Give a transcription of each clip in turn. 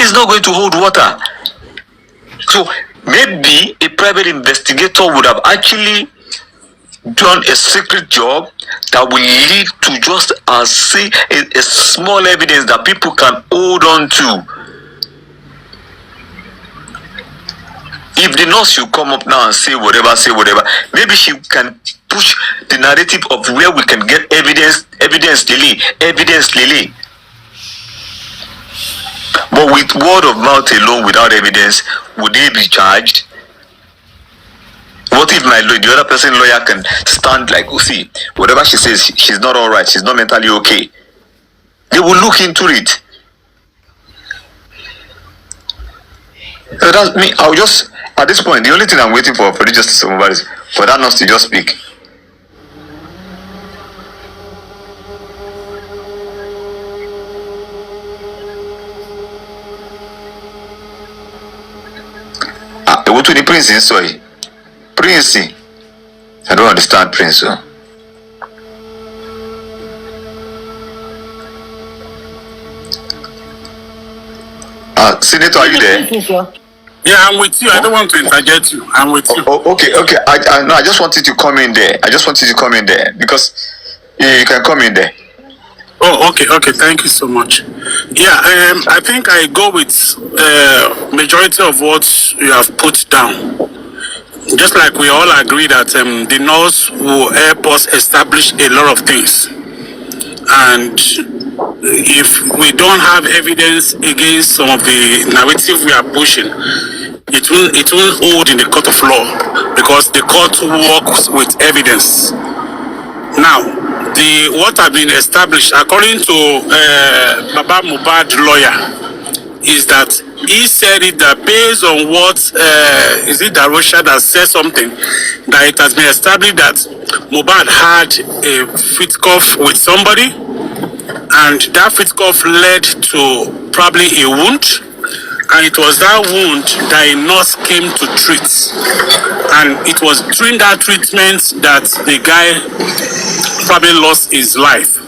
is not going to hold water. So maybe a private investigator would have actually done a secret job that will lead to just a small evidence that people can hold on to. If the nurse should come up now and say whatever, maybe she can push the narrative of where we can get evidence delay. But with word of mouth alone, without evidence, would they be charged? What if the other person lawyer can stand like, see, whatever she says, she's not all right, she's not mentally okay. They will look into it. So that's me. I'll just, at this point, the only thing I'm waiting for the justice of Mohbad is for that nurse to just speak. What to the prince in soy? Prince, I don't understand Prince. Senator, are you there? Yeah, I'm with you. I don't want to interject you. I'm with you. Okay. I just wanted to come in there. Because you can come in there. Oh, okay. Thank you so much. Yeah, I think I go with majority of what you have put down. Just like we all agree that the nurse will help us establish a lot of things. And if we don't have evidence against some of the narrative we are pushing, it won't hold in the court of law, because the court works with evidence. Now, what have been established according to Baba Mohbad lawyer is that he said it that based on what is it that Russia that said something, that it has been established that Mohbad had a fit cuff with somebody, and that fit cuff led to probably a wound, and it was that wound that a nurse came to treat, and it was during that treatment that the guy probably lost his life.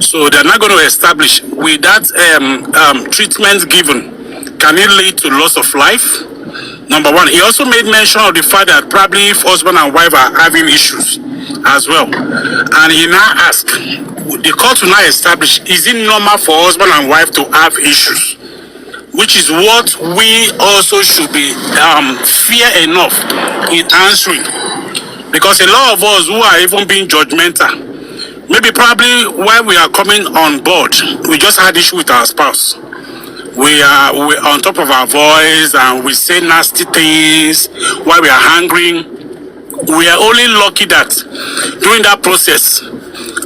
So they're not going to establish with that treatment given, can it lead to loss of life? Number one. He also made mention of the fact that probably if husband and wife are having issues as well. And he now asked, the court will now establish, is it normal for husband and wife to have issues? Which is what we also should be fear enough in answering. Because a lot of us who are even being judgmental, maybe probably while we are coming on board, we just had issue with our spouse. We are on top of our voice and we say nasty things while we are hungry. We are only lucky that during that process,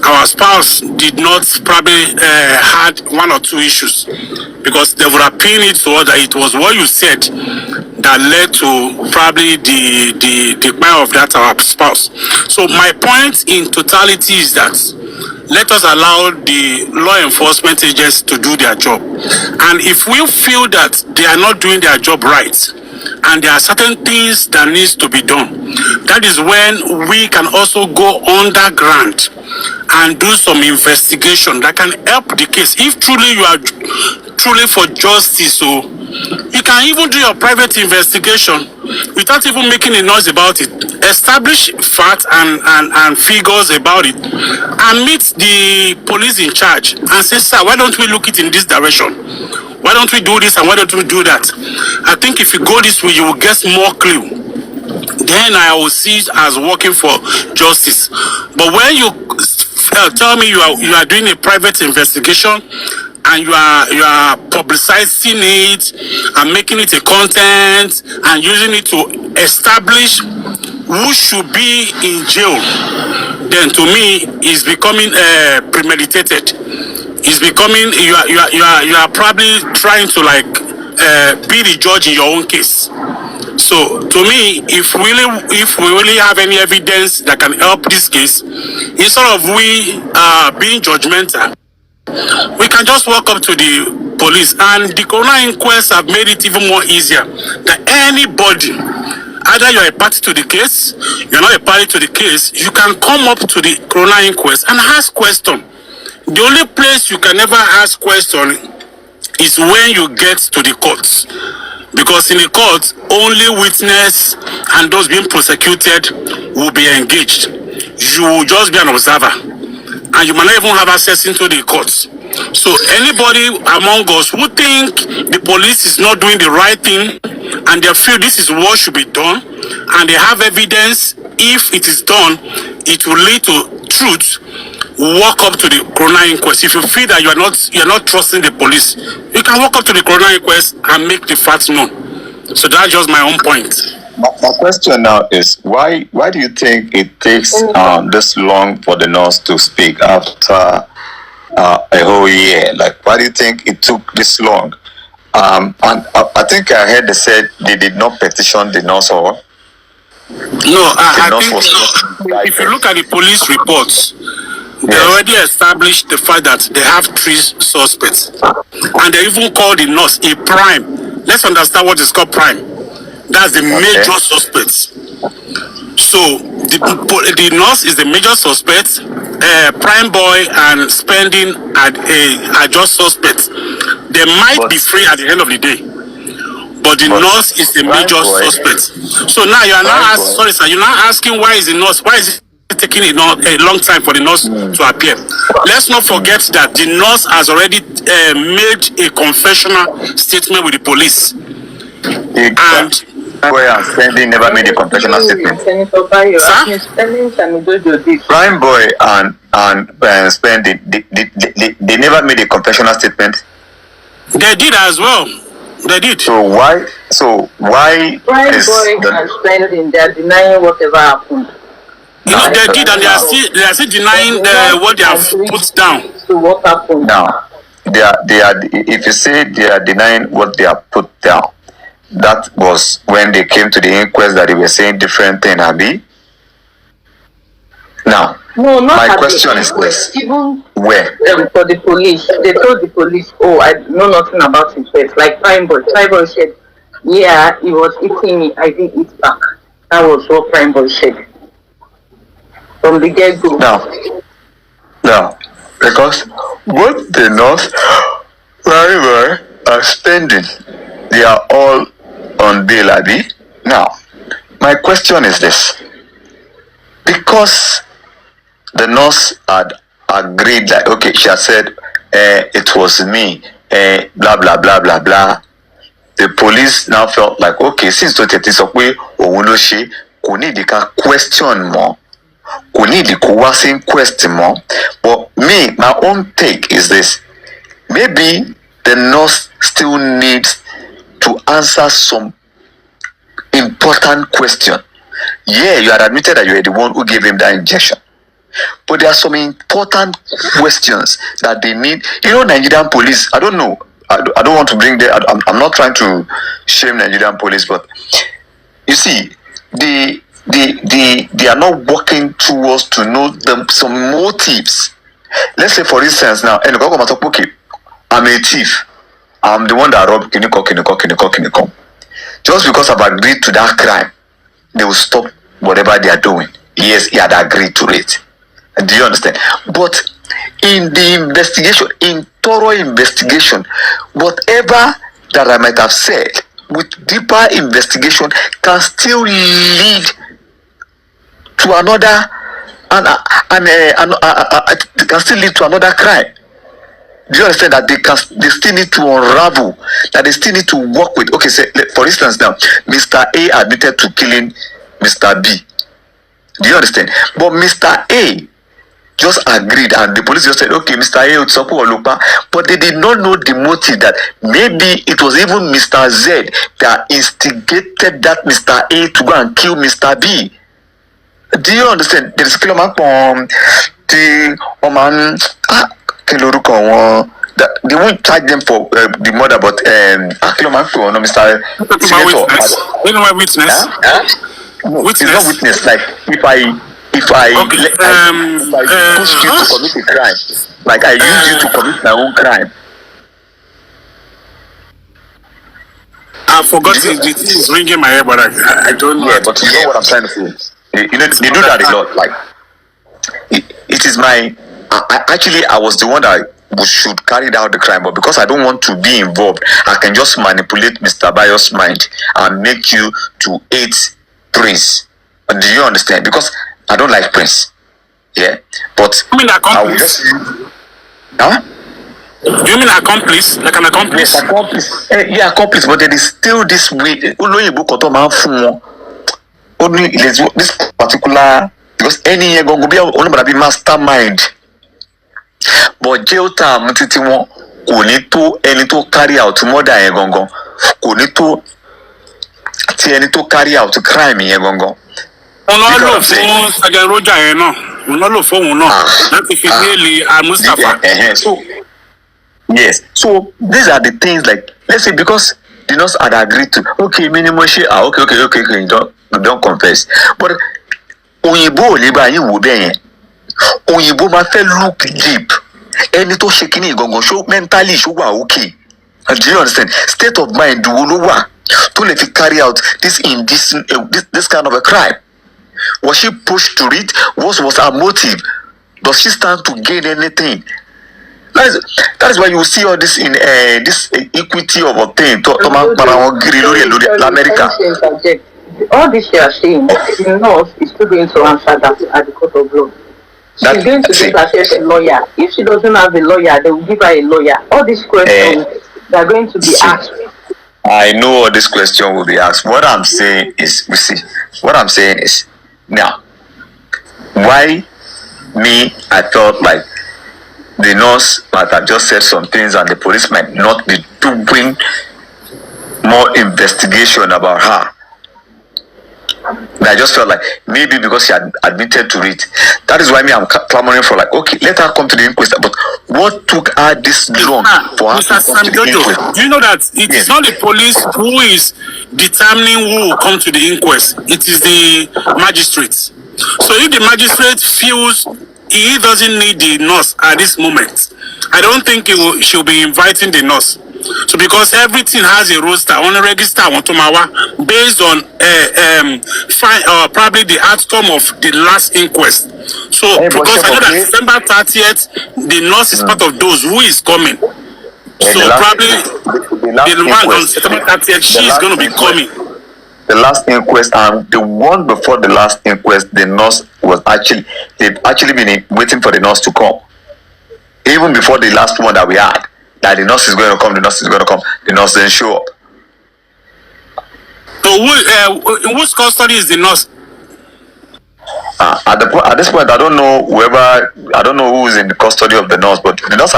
our spouse did not probably had one or two issues, because they would have pinned it so that it was what you said that led to probably the demise of that our spouse. So my point in totality is that let us allow the law enforcement agents to do their job. And if we feel that they are not doing their job right, and there are certain things that needs to be done, that is when we can also go underground and do some investigation that can help the case. If truly you are truly for justice, so you can even do your private investigation without even making a noise about it. Establish facts and figures about it, and meet the police in charge and say, sir, why don't we look it in this direction? Why don't we do this and why don't we do that? I think if you go this way, you will get more clue. Then I will see it as working for justice. But when you tell me you are doing a private investigation and you are publicizing it and making it a content and using it to establish who should be in jail, then to me it's becoming premeditated. It's becoming you are probably trying to be the judge in your own case. So to me, if we really have any evidence that can help this case, instead of we being judgmental, we can just walk up to the police, and the coroner inquests have made it even more easier that anybody, either you're a party to the case, you're not a party to the case, you can come up to the coroner inquest and ask question. The only place you can never ask question is when you get to the courts. Because in the court, only witness and those being prosecuted will be engaged. You will just be an observer, and you might not even have access into the courts. So anybody among us who think the police is not doing the right thing, and they feel this is what should be done, and they have evidence, if it is done, it will lead to truth. Walk up to the coroner inquest. If you feel that you're not trusting the police, you can walk up to the coroner inquest and make the facts known. So that's just my own point. My question now is why do you think it takes this long for the nurse to speak after a whole year? Like, why do you think it took this long? And I think I heard they said they did not petition the nurse or no. I think if you look at the police reports, they already established the fact that they have 3 suspects, and they even called the nurse a prime. Let's understand what is called prime. That's the major suspect. So the nurse is the major suspect. Prime boy and spending are just suspects. They might be free at the end of the day, but the nurse is the major suspect. So now you are now you're now asking why is it taking a long time for the nurse to appear. Let's not forget that the nurse has already made a confessional statement with the police. And Boy and Spending never made a confessional statement. Prime Boy and Spending, they never made a confessional statement. They did as well. They did. So why Prime Boy and Spending, they are denying whatever happened. You know, they did, and they are still denying what they have put down. So what happened? Now, they are. If you say they are denying what they have put down, that was when they came to the inquest that they were saying different things, Abi. Now, no, not my question is this: even where? For the police, they told the police, "Oh, I know nothing about it." But like Prime Boy said, "Yeah, he was eating me. I didn't eat back." That was what Prime Boy said from the get-go. No, because both the nurse, Prime Boy, are Spending. They are all on bail, Abi. Now, my question is this: because the nurse had agreed that, okay, she had said, it was me, blah, blah, blah, blah, blah. The police now felt like, okay, since the okay, kò ní ìdí ká question more, kò ní ìdí kó wá sí question more. But me, my own take is this: maybe the nurse still needs to answer some important question. Yeah, you had admitted that you were the one who gave him that injection, but there are some important questions that they need. You know, Nigerian police, I don't know, I don't want to bring I'm not trying to shame Nigerian police, but you see, they are not working towards to know some motives. Let's say, for instance, now, okay, I'm a thief. I'm the one that robbed Kiniko. Just because I've agreed to that crime, they will stop whatever they are doing. Yes, he had agreed to it. Do you understand? But in the investigation, in thorough investigation, whatever that I might have said, with deeper investigation, can still lead to another, can still lead to another crime. Do you understand that they still need to unravel, that they still need to work with? Okay, say, for instance, now, Mr. A admitted to killing Mr. B. Do you understand? But Mr. A just agreed, and the police just said, okay, Mr. A, but they did not know the motive, that maybe it was even Mr. Z that instigated that Mr. A to go and kill Mr. B. Do you understand? There is they won't charge them for the murder, but Mr. Witness. No, it's not witness. Like if I push you to commit a crime, like I use you to commit my own crime. I forgot it is ringing my head, but I don't know. Yeah, but you know what I'm trying to say. You know, they do that a lot. Like it is my. I was the one that who should carry out the crime, but because I don't want to be involved, I can just manipulate Mr. Bayo's mind and make you to hate Prince. Do you understand? Because I don't like Prince. Yeah, but I mean, I will just. Huh? Do you mean accomplice? Like an accomplice? Yes, accomplice. Yeah, accomplice, but there is still this way. Only this particular, because any year going to be only mastermind. But jail time titi won kò ní tó ẹni tó carry out murder yẹn gangan, kò ní tó ti ẹni tó carry out crime yẹn gangan. Wọ́n lọ fún Sergeant Roger yẹn náà. Wọ́n lọ fún òun náà láti fi méèlì Mustafa. So yes, so these are the things, like, let's say because the nurse had agreed to, okay, minimum share, okay, you don't confess, but òyìnbó ò lè bá yín wò bẹ́ẹ̀ yẹn. Òyìnbó máa fẹ́ look deep. Ẹni tó ṣe kíní gangan ṣó mentally ṣó wà okay. Do you understand? State of mind wo ló wà tó lè fi carry out this kind of a crime? Was she pushed to it? What was her motive? Does she stand to gain anything? That is why you see all this in this equity of a thing. America. All this you are saying, the nurse is still going to answer that at the court of law. She's going to give herself a lawyer. If she doesn't have a lawyer, they will give her a lawyer. All these questions they are going to be asked. I know all this question will be asked. What I'm saying is, now, why me? I felt like the nurse might have just said some things and the police might not be doing more investigation about her. I just felt like maybe because she had admitted to it. That is why I'm clamoring for, like, okay, let her come to the inquest. But what took her this long for her to come to the inquest? Do you know that it is not the police who is determining who will come to the inquest? It is the magistrate. So if the magistrate feels he doesn't need the nurse at this moment, I don't think she'll be inviting the nurse. So because everything has a roster, on a register, based on probably the outcome of the last inquest. So because I know that December 30th, the nurse is part of those who is coming. So probably the one on September 30th, she is going to be coming. The last inquest and the one before the last inquest, the nurse was they've actually been waiting for the nurse to come. Even before the last one that we had, that the nurse is going to come, the nurse didn't show up. So in which custody is the nurse? At this point, I don't know who is in the custody of the nurse, but the nurse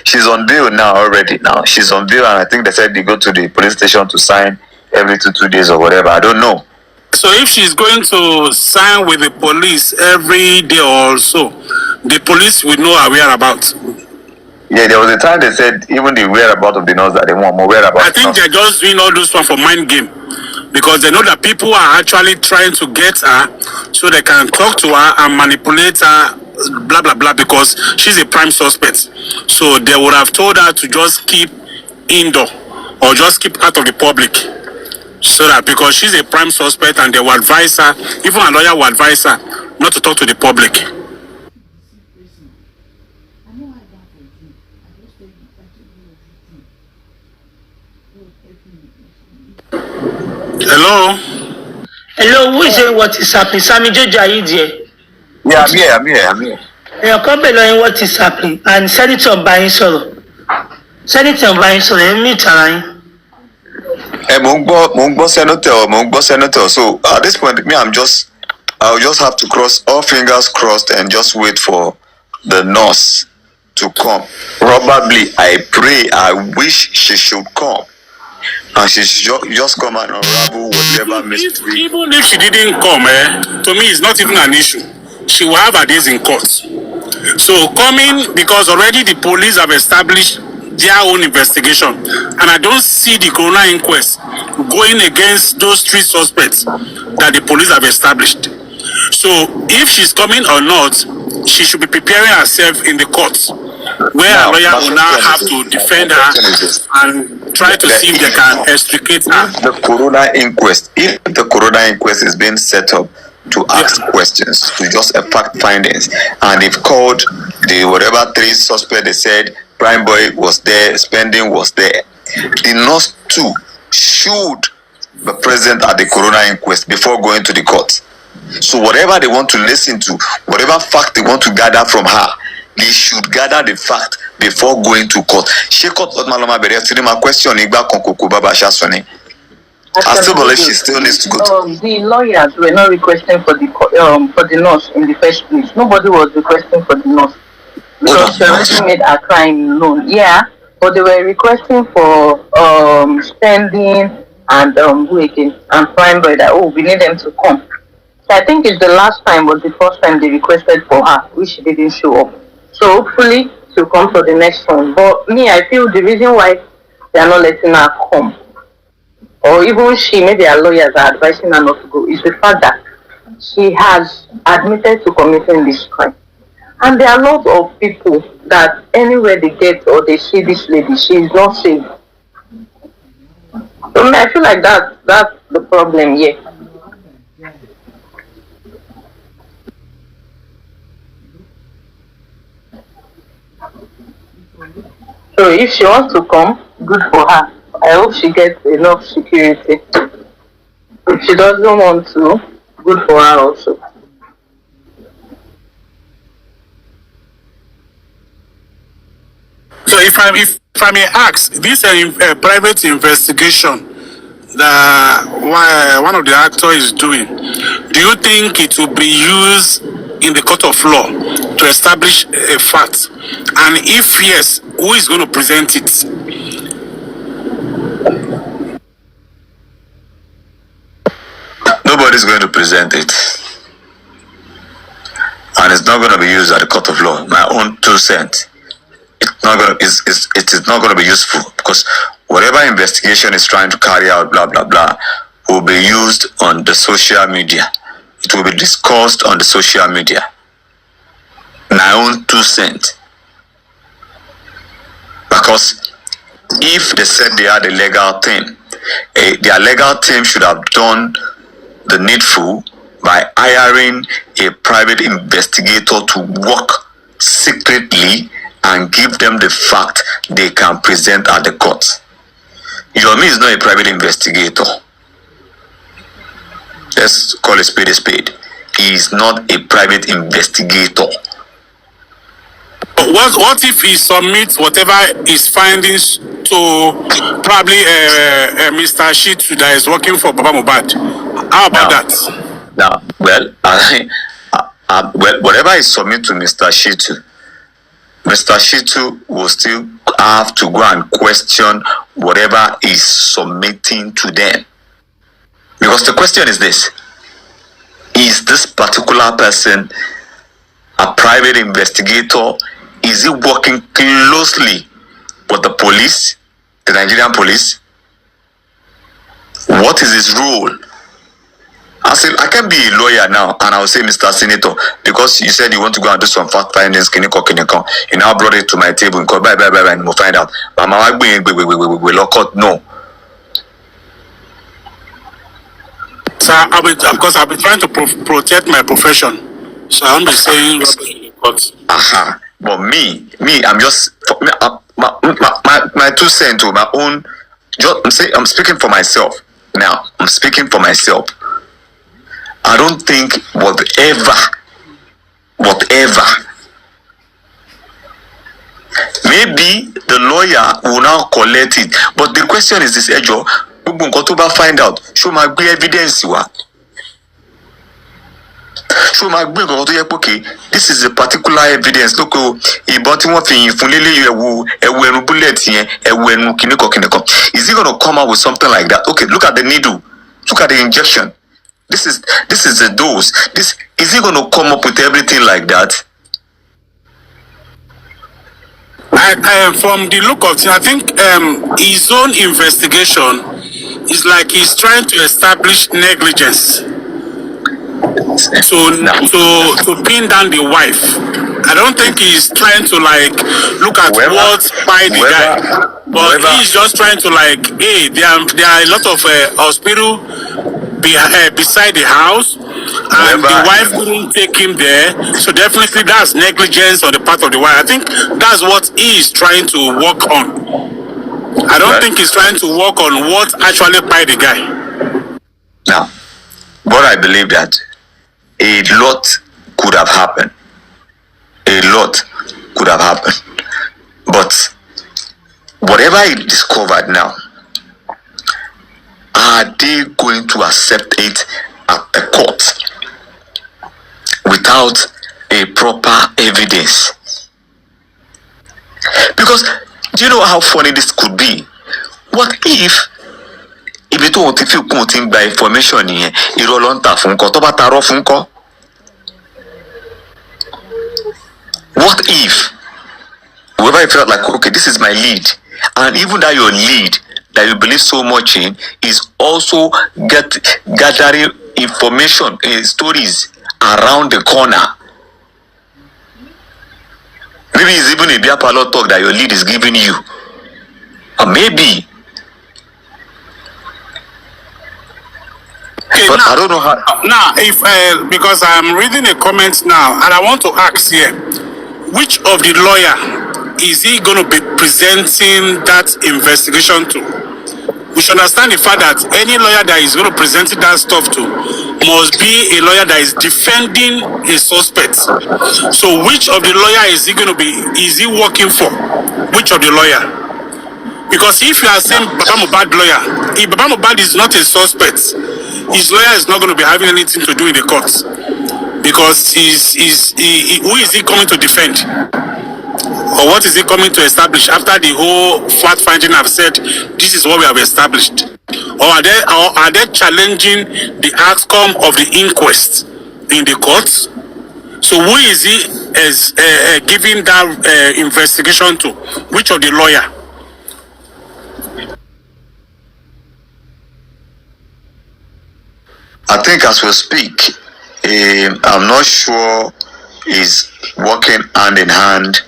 she's on bail now already. Now she's on bail, and I think they said they go to the police station to sign every 2 days or whatever. I don't know. So if she's going to sign with the police every day or so, the police will know her whereabouts. Yeah, there was a time they said even the whereabouts of the nurse that they want more whereabouts. I think they're just doing all those one for mind game, because they know that people are actually trying to get her so they can talk to her and manipulate her, blah blah blah, because she's a prime suspect. So they would have told her to just keep indoor or just keep out of the public, so that because she's a prime suspect, and they will advise her, even a lawyer will advise her not to talk to the public. Hello? Hello, who is saying what is happening? Sammy Jojo, are you there? Yeah, I'm here. Come below what is happening. And Senator buying solo. Meet around. Senator. So at this point, I'll just have to cross all fingers crossed and just wait for the nurse to come. Probably, I wish she should come. And she should just come and unravel whatever mystery. Even if she didn't come, to me, it's not even an issue. She will have her days in court. So coming, because already the police have established their own investigation, and I don't see the coroner inquest going against those 3 suspects that the police have established. So if she's coming or not, she should be preparing herself in the courts, where a lawyer will now have to defend her and try to see if they can extricate her. If the coroner inquest is being set up to ask questions, to just fact findings, and they've called the whatever 3 suspects they said Prime Boy was there, spending was there. The nurse too should be present at the coroner inquest before going to the court. So whatever they want to listen to, whatever fact they want to gather from her, they should gather the fact before going to court. She court Maloma Bere, my question Igba Konkoko Baba Shasoni. I still believe she still needs to go to. The lawyers were not requesting for the nurse in the first place. Nobody was requesting for the nurse because she already made a crime known. Yeah, but they were requesting for spending and who again and Prime Boy that we need them to come. So I think it's the last time was the first time they requested for her, which she didn't show up. So hopefully she'll come for the next one. But me, I feel the reason why they are not letting her come, or even she, maybe her lawyers are advising her not to go, is the fact that she has admitted to committing this crime. And there are lots of people that anywhere they get or they see this lady, she is not safe. So I feel like that's the problem here. So if she wants to come, good for her. I hope she gets enough security. If she doesn't want to, good for her also. So if I may ask, this private investigation that one of the actors is doing, do you think it will be used in the court of law to establish a fact? And if yes, who is going to present it? Nobody's going to present it. And it's not going to be used at the court of law. My own 2 cents. It is not going to be useful because whatever investigation is trying to carry out, blah, blah, blah, will be used on the social media. It will be discussed on the social media. My own 2 cents. Because if they said they had a legal team, their legal team should have done the needful by hiring a private investigator to work secretly and give them the fact they can present at the court. Yomi is not a private investigator. Let's call a spade a spade. He is not a private investigator. What if he submits whatever his findings to probably Mr. H0T that is working for Baba Mohbad? How about that? Now, well, whatever is submitted to Mr. H0T, Mr. H0T will still have to go and question whatever is submitting to them. Because the question is this: is this particular person a private investigator? Is he working closely with the police, the Nigerian police? What is his role? I can be a lawyer now and I'll say, Mr. Senator, because you said you want to go and do some fact findings, you now brought it to my table and called, bye, and we'll find out. We lock out. No. So because I've been trying to protect my profession. So I won't be saying rubbish in the court. But me, I'm just my 2 cents to my own. I'm speaking for myself now. I'm speaking for myself. I don't think whatever, maybe the lawyer will now collect it. But the question is this, Ejo, find out. Show my evidence you are. Show my okay, this is a particular evidence. Look, is he gonna come out with something like that? Okay, look at the needle, look at the injection. This is the dose. Is he gonna come up with everything like that? From the look of it, I think his own investigation is like he's trying to establish negligence to pin down the wife. I don't think he's trying to like look at what's by the guy, but he's just trying to hey, there are a lot of hospital beside the house. and the wife couldn't take him there. So definitely that's negligence on the part of the wife. I think that's what he is trying to work on. I don't think he's trying to work on what actually by the guy. Now, but I believe that a lot could have happened. A lot could have happened. But whatever he discovered now, are they going to accept it at the court without a proper evidence? Because do you know how funny this could be? What if ibi tó ti fi kún ti gba information yẹn irọ́ ló ń tà fún nǹkan tó bá tarọ́ fún nǹkan? What if whoever felt like, okay, this is my lead, and even that your lead that you believe so much in is also gathering information, stories around the corner. Maybe it's even a beer parlor talk that your lead is giving you, or maybe. Okay, but now, I don't know how. Now, if because I'm reading a comment now, and I want to ask here, which of the lawyer is he going to be presenting that investigation to? We should understand the fact that any lawyer that is going to present that stuff to must be a lawyer that is defending a suspect. So which of the lawyer is he going to be, is he working for? Which of the lawyer? Because if you are saying Baba Mohbad lawyer, if Baba Mohbad is not a suspect, his lawyer is not going to be having anything to do in the courts. Because who is he coming to defend? Or what is he coming to establish after the whole fact finding have said this is what we have established? Or are they challenging the outcome of the inquest in the courts? So who is he as giving that investigation to? Which of the lawyer? I think as we speak, I'm not sure he's working hand in hand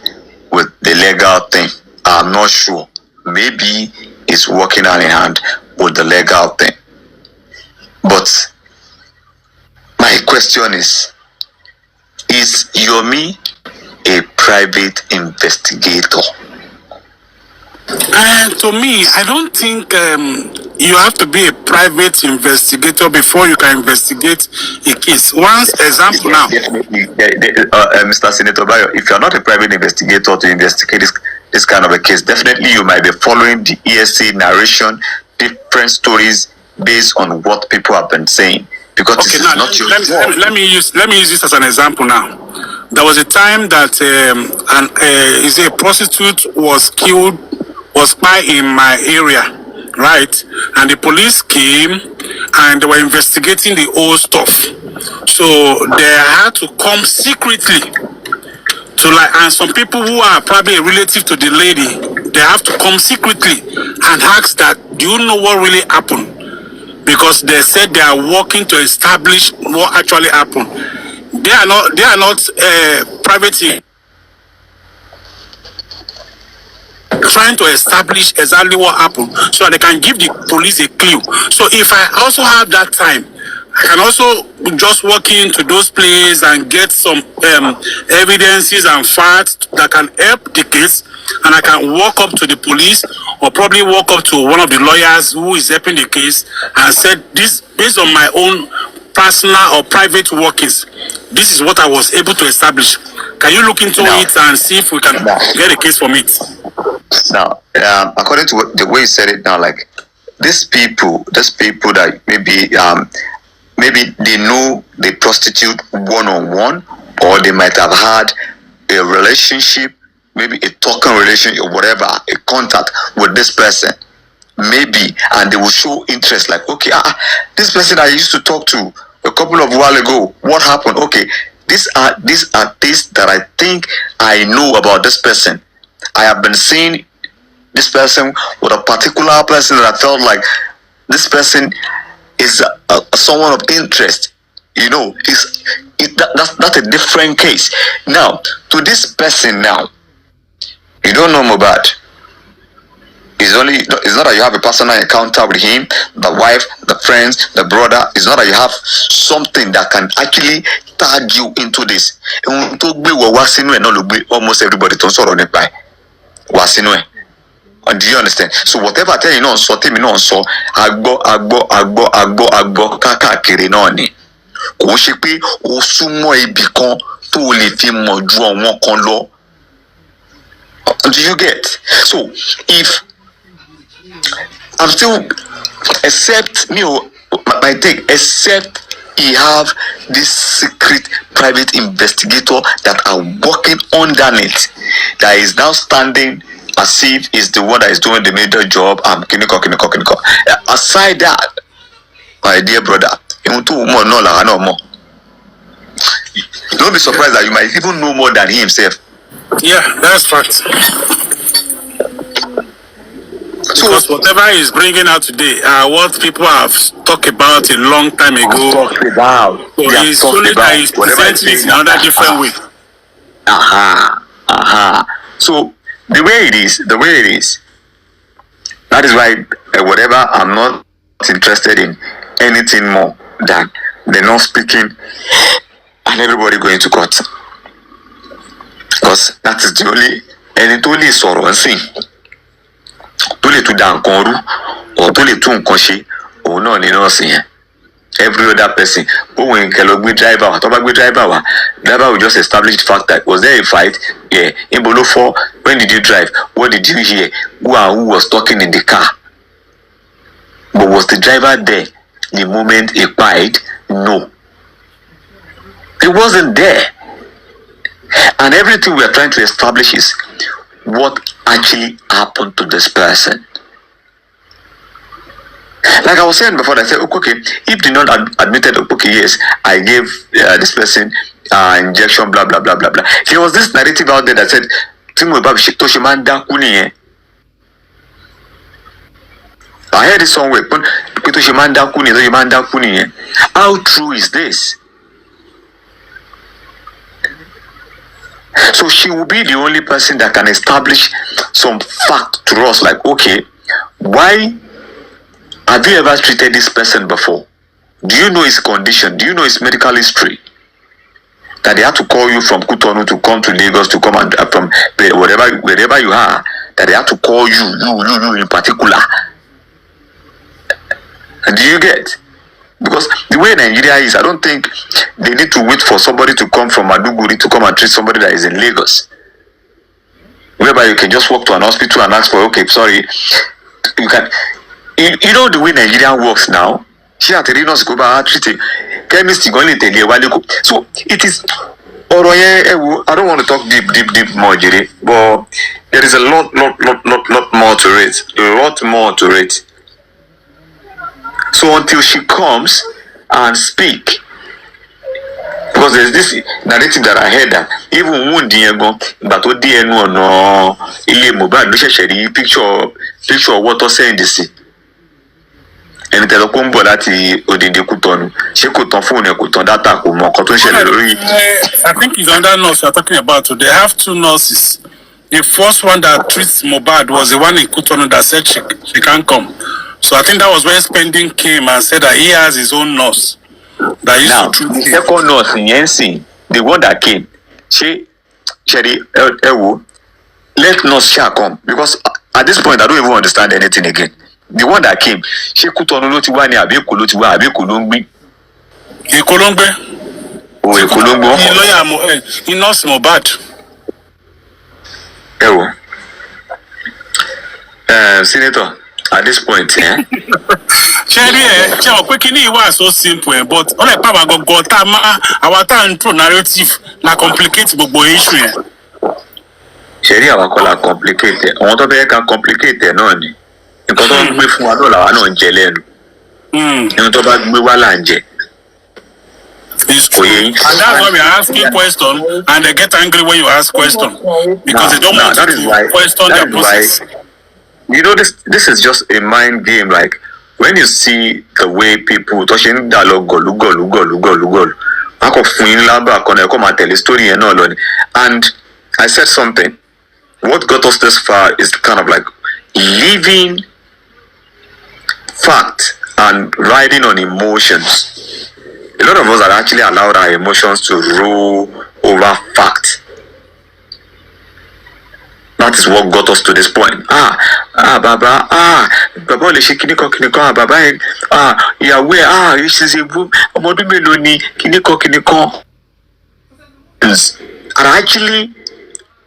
with the legal thing. I'm not sure. Maybe it's working hand in hand with the legal thing. But my question is Yomi a private investigator? To me, I don't think you have to be a private investigator before you can investigate a case. One example now. Definitely, Mr. Senator Bayo, if you're not a private investigator to investigate this kind of a case, definitely you might be following the ESC narration, different stories based on what people have been saying. Because okay, this now, is not your job. let me use this as an example now. There was a time that a prostitute was killed, was by in my area, right? And the police came and they were investigating the whole stuff. So they had to come secretly to and some people who are probably a relative to the lady, they have to come secretly and ask that, do you know what really happened? Because they said they are working to establish what actually happened. They are not private, trying to establish exactly what happened so they can give the police a clue. So if I also have that time, I can also just walk into those places and get some evidences and facts that can help the case, and I can walk up to the police or probably walk up to one of the lawyers who is helping the case and said, this based on my own personal or private workings, this is what I was able to establish. Can you look into it and see if we can get a case from it? Now, according to the way you said it now, like these people that maybe they know the prostitute one-on-one, or they might have had a relationship, maybe a talking relationship or whatever, a contact with this person, maybe, and they will show interest, like, okay, this person I used to talk to a couple of while ago, what happened? Okay, these are things that I think I know about this person. I have been seeing this person with a particular person that I felt like this person is someone of interest. You know, that's a different case. Now, to this person now, you don't know Mohbad. It's not that you have a personal encounter with him, the wife, the friends, the brother. It's not that you have something that can actually tag you into this. Almost everybody don't sort of by. Do you understand? So whatever I tell you no so tell me no so agbo káàkiri náà ni. Kò ṣe pé o súnmọ́ ibì kan tó lè fi mọ̀ ju àwọn kan lọ. Do you get? So if I'm still, except my take, except he have this secret private investigator that are working underneath, that is now standing as if he's the one that is doing the major job. Kiniko. Aside that, my dear brother, don't be surprised that you might even know more than he himself. Yeah, that's fact. Because whatever he's bringing out today are what people have talked about a long time ago. So he's only that he's presenting it in another different way. So the way it is, that is why whatever, I'm not interested in anything more than they're not speaking and everybody going to court. Because that is the only, and it only sorrow and sing. To lè tún dá nǹkan rú or tó lè tún nǹkan ṣe òun náà ni nọ́ọ̀sì yẹn. Every other person òun nǹkan lọ gbé driver wa tó bá gbé driver wa, driver will just establish the fact that was there a fight? Yeah. Ibo ló fọ́? When did you drive? What did you hear? Who was talking in the car? But was the driver there the moment he fight? No. He wasn't there. And everything we are trying to establish is what actually happened to this person. Like I was saying before, I said, okay, if they not admitted, okay, yes, I gave this person injection, blah, blah, blah, blah, blah. There was this narrative out there that said, I heard it somewhere, how true is this? So she will be the only person that can establish some fact to us, like, okay, why have you ever treated this person before? Do you know his condition? Do you know his medical history? That they have to call you from Cotonou to come to Lagos to come and from wherever you are, that they have to call you in particular. Do you get? Because the way Nigeria is, I don't think they need to wait for somebody to come from Maduguri to come and treat somebody that is in Lagos. Whereby you can just walk to an hospital and ask for, okay, sorry, you can. You know the way Nigeria works now. So it is. I don't want to talk deep more, Jerry, but there is a lot more to it. A lot more to it. So until she comes and speak, because there's this narrative that I heard that even Wunmi but no Mohbad no picture of water saying this. And tell combo láti odindi Cotonou ṣé kò tán phone kò tán data kò mọ nǹkan tó ń ṣẹlẹ̀ lórí. I think it's another nurse you're talking about. So they have two nurses. The first one that treats Mohbad was the one in Cotonou that said she can't come. So I think that was when Spending came and said that he has his own nurse that used to treat him. The second nurse in Yensi, the one that came, let nurse shall come, because at this point I don't even understand anything again. The one that came, she Cotonou ló ti wá ní àbí Èkó ló ti wá àbí Èkó ló ń gbé. Èkó ló ń gbé. Oh, Èkó ló ń gbé. He lawyer he nurse Mohbad. Senator, at this point, Cherry, quickly was so simple, but all the power got our time to narrative na complicate gbogbo issue. Cherry, our call complicated. I want to be complicated, no ni. Because don't be fún wa do la wa no nje lẹ́nu. Ẹni tó bá gbé wá là ń jẹ. It's true. And that's why we are asking questions and they get angry when you ask questions. Because they don't want to question their process. You know, this is just a mind game. Like when you see the way people touching dialogue go, and I said something. What got us this far is kind of like leaving fact and riding on emotions. A lot of us are actually allowed our emotions to rule over fact. That is what got us to this point. Baba, Baba, Baba, Yahweh, this is a book, Kiniko, and actually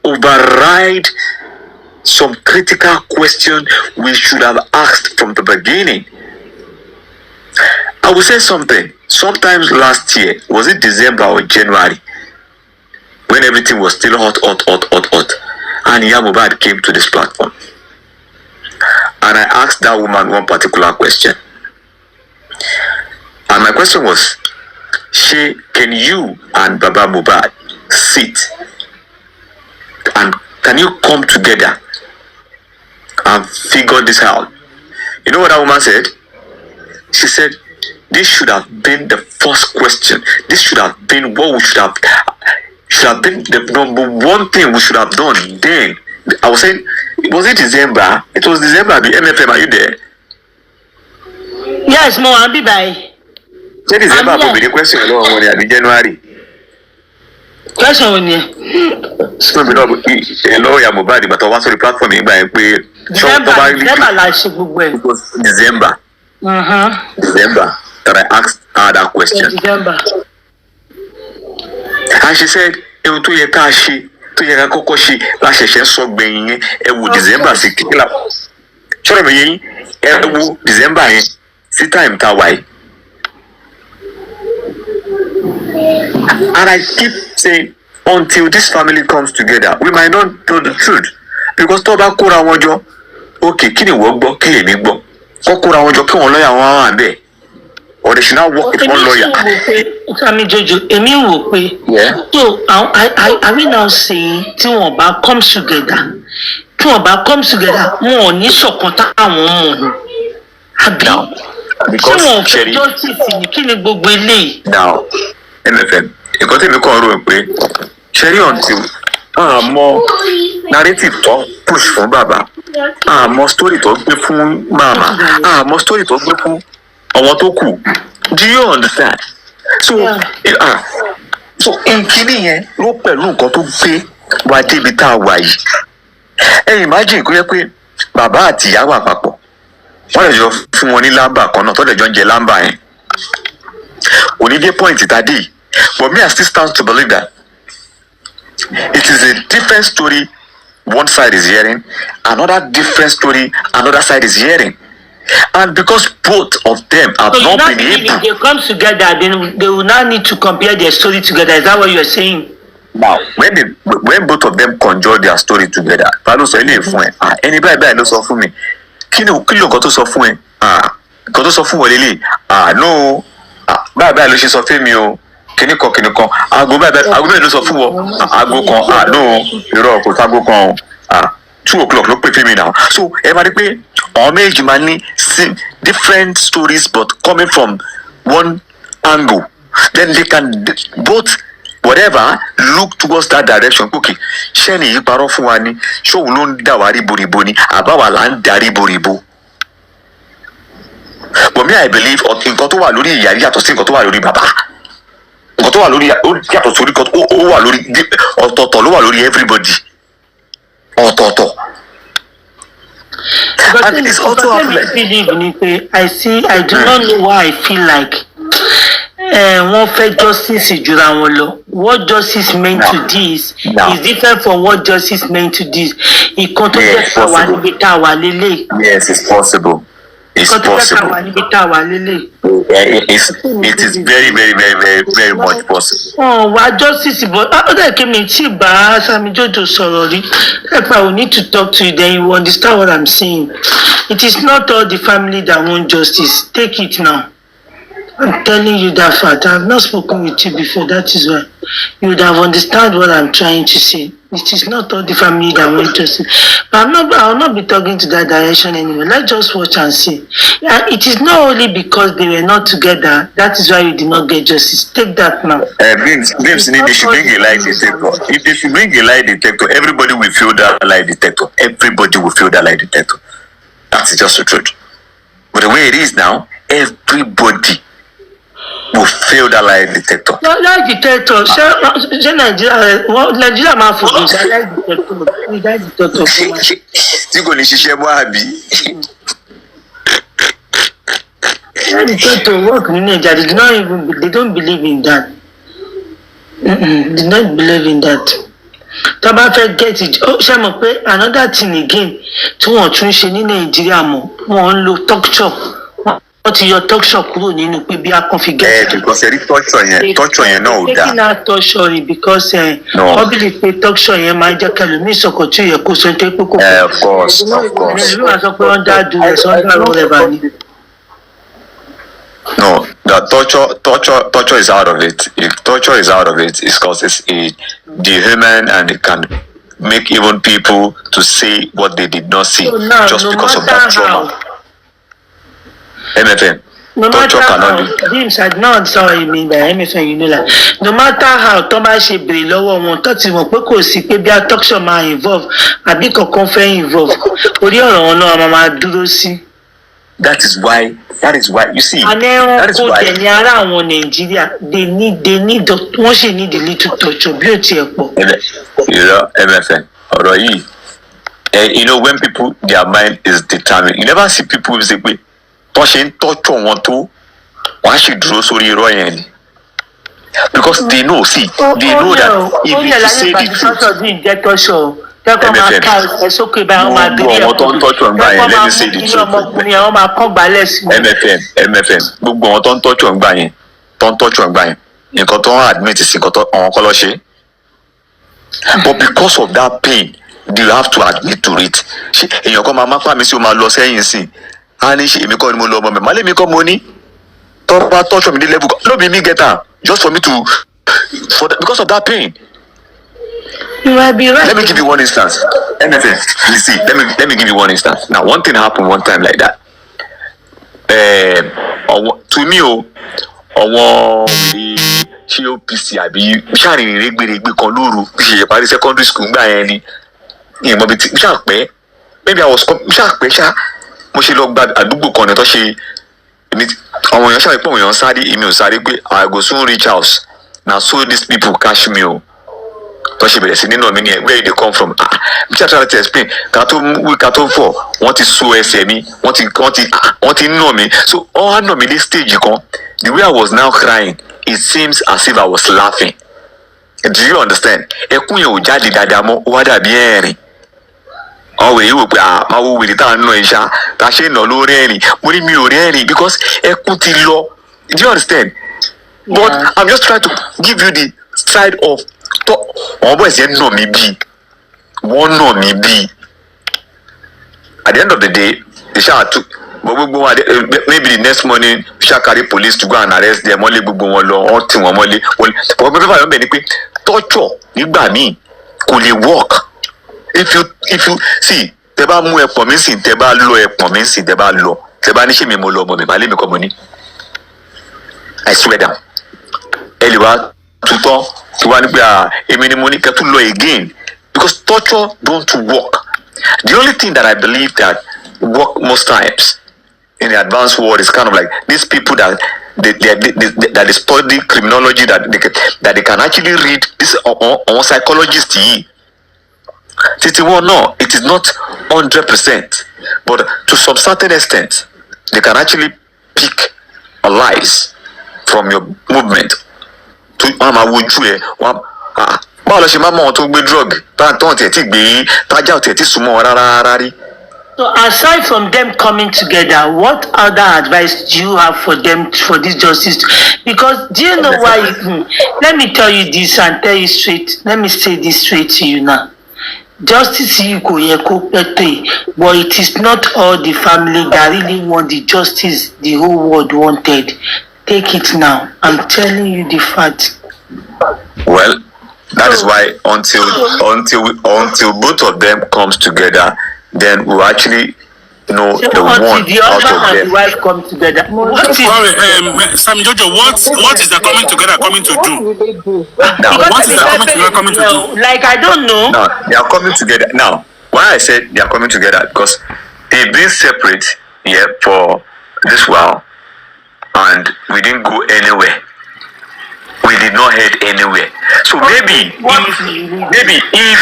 override some critical question we should have asked from the beginning. I will say something. Sometimes last year, was it December or January, when everything was still hot, and Mohbad came to this platform, and I asked that woman one particular question, and my question was, can you and Baba Mohbad sit and can you come together and figure this out? You know what that woman said? She said, this should have been the first question. This should have been what we should have been the number one thing we should have done then. I was saying, was it December? It was December. The MFM, are you there? Yes, Mo, I'll be by. Say December, but the question will be January. Question on you. So, you know, Mohbad, but I was on the platform it was December. December that I asked her that question. December. And she said, December December see time tawai. And I keep saying, until this family comes together, we might not know the truth. Because Toba Kura Wajo, okay, Kini Wogbo, Kini Bo, Kokura Wajo, Kon lawyer one and there. Or they should not work with one lawyer. Yeah. So are we now saying Tiwaba comes together? Tiwaba comes together, more ni sokota awon now, because Sherry, now, MFM, you got to go Sherry until more narrative talk push from Baba, more story talk from Mama, more story talk from Omotoku. Do you understand? So, so in Kini, look to pay what Tibita wise. Hey, imagine, Baba at Yawa Papo. What is your money lamba? Not all the John Jelamba. We need a point it at D. But me, I still stand to believe that it is a different story. One side is hearing, another different story, another side is hearing. And because both of them have not been able. If they come together, then they will not need to compare their story together. Is that what you are saying? Now, when both of them conjure their story together, anybody knows of me. Kilo got to suffer. Got to suffer. No. Bye, Lucy Sofimio. Can you cook in the con? I'll go back. I'll go to suffer. I'll go con. No. You're go con. 2 o'clock. Look at me now. So, everybody, homage money, different stories, but coming from one angle. Then they can both. Whatever, look towards that direction. Okay, Sheni, you paro fuani, show ulon dawari buriboni, abawalan dari buribu. But me, I believe, in Kotowa Luri, Yaya to sing Kotowa Luri Baba. Kotowa Luri, Yato Suri, Kotowa Luri, or Totolo Luri, everybody. Or Toto. And it is also I do not know why I feel like. One fair justice is what justice meant to this is different from what justice meant to this. Yes, it's possible. It's possible. It is very, very, very, very, very much possible. Oh, what justice? But other came in cheap, if I will need to talk to you, then you understand what I'm saying. It is not all the family that want justice. Take it now. I'm telling you that fact. I have not spoken with you before. That is why you would have understood what I'm trying to say. It is not all the family that want justice. But I will not be talking to that direction anymore. Let's just watch and see. And it is not only because they were not together. That is why you did not get justice. Take that now. They should bring a lie detector. If they should bring a lie detector, everybody will feel that lie detector. Everybody will feel that lie detector. That's just the truth. But the way it is now, everybody will fail that lie detector. Lie detector, ṣé Nàìjíríà máa fògùn sí lie detector fún wa. Tí kò ní ṣiṣẹ́ mọ́ àbí. Lie detector work ní Nàìjíríà, they don't believe in that. They don't believe in that. Tó bá fẹ́ get it, ṣe mọ̀ pé another thing again tí wọ́n tún ṣe ní Nàìjíríà mọ̀, wọ́n ń lo talk shop. Wọ́n ti yọ talk shop kúrò nínú pé bí a kàn fi get it. Because ẹ̀rí torture yẹn náà ò dáa. Taking out torture ni because wọ́n bí lè pe torture yẹn máa ń jẹ́ kẹlòmíì sọ̀kọ̀ tí ò yẹ kó sọ pé kókó. Of course. Ẹlòmíì máa sọ pé wọ́n dá duress, wọ́n dá whatever ni. No, the torture is out of it. If torture is out of it, it's because it's dehuman and it can make even people to say what they did not see just because of that trauma. MFM. No matter how, James, I don't sorry mean by MFM, you know like no matter how Thomas ṣe bèrè lọ́wọ́ wọn tó ti mọ̀ pé kò sí pé bí a talk show máa involve àbí kankan fẹ́ involve orí ọ̀rọ̀ wọn náà máa dúró sí. That is why you see. And then ní ara àwọn Nàìjíríà they need wọ́n ṣe need a little touch bí ó tiẹ̀ pọ̀. MFM ọ̀rọ̀ yìí you know when people their mind is determined you never see people say pé tó ṣe ń tọ́jú wọn tó wọ́n á sì dúró sórí irọ́ yẹn ni because they know that if you say the truth. MFM gbogbo wọn tó ń tọ́jú ọ̀ngbà yẹn nǹkan tó ń admit sí nǹkan tó ọ̀hún kọ́ lọ ṣe but because of that pain you have to admit to it ṣe èèyàn kan máa má pa mi sí o máa lọ sẹ́yìn sí a ní ṣe èmi kọ́ ni mo lọ ọmọ mi má lè mi kọ́ mo ní tó bá tọ́jú mi dé level no be me get am just for me to because of that pain. You might be right. Let me give you one instance. MFM, you see, let me give you one instance. Now, one thing happened one time like that. To me, HOPC àbí ṣàrìnrìn rẹ́gbẹ̀rẹ́gbẹ̀ kan lóru ṣe parí secondary school gbà yẹn ni ìmọ̀ bíi ti ṣàpẹ́ maybe I was ṣàpẹ́ ṣá mo ṣe lọ gba àdúgbò kan ní tó ṣe àwọn èèyàn ṣàpẹ́ pé àwọn èèyàn sáré èmi ò sáré pé I go soon reach house na so these people catch me o. Tó ṣe bẹ̀rẹ̀ sí nínú mi ni ẹ̀ where you dey come from bí ṣe àtúntò explain ká tó fọ̀ wọ́n ti so ẹsẹ̀ mi wọ́n ti nà mí so wọ́n á nà mí dé stage kan the way I was now crying it seems as if I was laughing do you understand ẹkún yẹn ò jáde dáadáa mọ́ ó wá dàbí ẹ̀rín àwọn wèrè wò pé máa wo wèrè tá à ń nà ìṣá tá a ṣe ń nà lórí ẹ̀rín mo ní mi ò rí ẹ̀rín because ẹkún ti lọ do you understand but I'm just trying to give you the side of àwọn boys yẹn nà mí bí wọ́n nà mí bí at the end of the day they ṣáà tún gbogbo wọn maybe the next morning ṣáà carry police to go and arrest them wọ́n lé gbogbo wọn lọ wọ́n tì wọ́n mọ́lé wọ́n pẹ́ fẹ́ bẹ̀ ni pé torture nígbà míì kò lè work if you see tẹ bá mú ẹpọ̀n mi sìn tẹ bá lọ ẹpọ̀n mi sìn tẹ bá lọ tẹ bá ní ṣé mi mo lọ ọmọ mi màá lé mi kọ́ mo ní I swear down ẹ lè wá tutọ́ tí wàá ní pé èmi ni mo ní kẹ́tù lọ again because torture don't work. The only thing that I believe that work most times in the advanced world is kind of like these people that they study criminology that they can actually read this on psychologists yìí. Titi wọn no, it is not 100%, but to some certain extent they can actually pick lies from your movement. Wọn máa wojú ẹ wọn báwo lọ ṣe máa mọ wọn tó gbé drug táwọn tiẹ̀ ti gbé tájà tiẹ̀ ti súnmọ́ rárá rí. So aside from them coming together, what other advice do you have for them for this justice? Because do you know why? Let me tell you this and tell you straight. Let me say this straight to you now. Justice yìí kò yẹ kó pẹ́ tó yìí, but it is not all the family that really want the justice the whole world wanted. Take it now. I'm telling you the fact. Well, that is why until both of them comes together, then we actually know the one out of them. And the wife come together. Sam Jojo, what is the coming together coming to do? Now, what is the coming together coming to do? Like I don't know. Now they are coming together. Now, why I said they are coming together because they've been separate, yeah, for this while, and we didn't go anywhere. We did not head anywhere. So maybe if